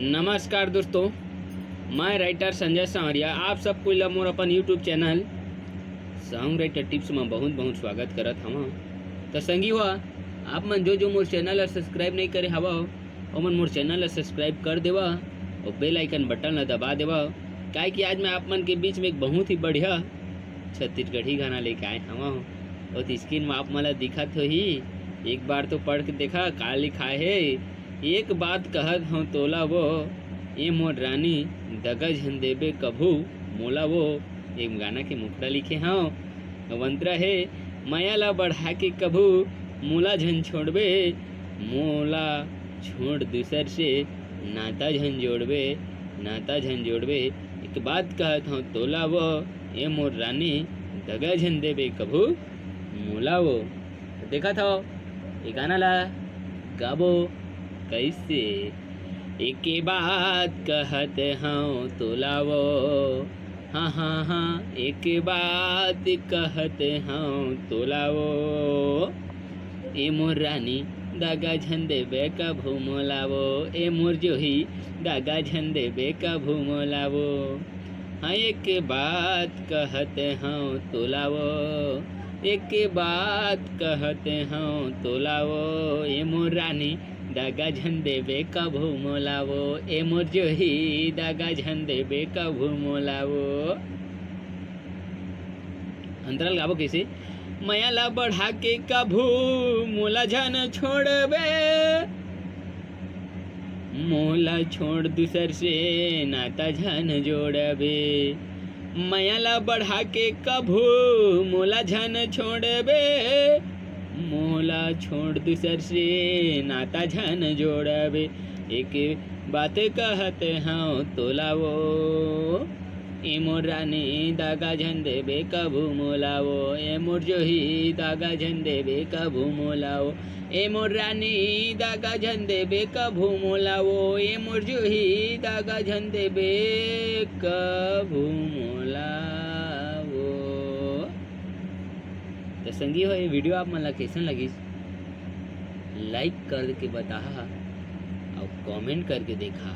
नमस्कार दोस्तों, मैं राइटर संजय सांवरिया आप सब कोई मोर अपन YouTube channel song writer tips में बहुत बहुत स्वागत करत हवा। तो संगी हुआ आप मन जो मोर चैनल सब्सक्राइब नहीं करे हवा और मन मोर चैनल सब्सक्राइब कर देवा और बेल आइकन बटन ला दबा देवा, काहे कि आज मैं आप मन के बीच में एक बहुत ही बढ़िया छत्तीसगढ़ी गाना लेके आए हवा और स्क्रीन में आप मन दिखत हो ही। एक बार तो पढ़ के देखा का लिखा है। एक बात कहत हूँ तोला वो, ये मोर रानी दगा झन देबे कभू मोला वो। एक गाना के मुखड़ा लिखे हाँ मंत्र है, माया ला बढ़ा के कभू मोला झन छोड़बे, मोला छोड़ दूसर से नाता झन जोड़बे, नाता झन जोड़बे। एक बात कहत हूँ तोला वो, ये मोर रानी दगा झन देबे कभू मोला वो। देखा था ये गाना ला गाबो कैसे। एक बात कहत हूँ तोलावो, हाँ हाँ हाँ एक बात कहत हूँ तोलावो, ए मोर रानी दागा झन देबे कभू मोलावो, ए मोर जोही दागा झन देबे कभू मोलावो। हाँ एक बात कहत हूँ तोलावो, एक बात कहते हूँ तोलावो, ए मोर रानी दागा झन देबे कभू मोलावो, ए मोर जोही दागा झन देबे कभू मोलावो। अंतराल गाबो कैसे। माया ला बढ़ा के कभू मोला झन छोड़बे, मोला छोड़ दूसर से नाता झन जोड़बे। माया ला बढ़ा के कभू मोला झन छोड़बे, मोला छोड़ दूसर से नाता झन जोड़बे। एक बात कहत हूँ तोलावो, ए मोर रानी दागा झन देबे कभू मोलावो, ए मोर जोही दागा झन देबे कभू मोलावो, ए मोर रानी दागा झन देबे कभू मोलावो, ए मोर जोही दागा झन देबे कभू मोलावो। तो संगी हो ये वीडियो आप मन कैसन लगी लाइक कर के बता और कमेंट करके देखा।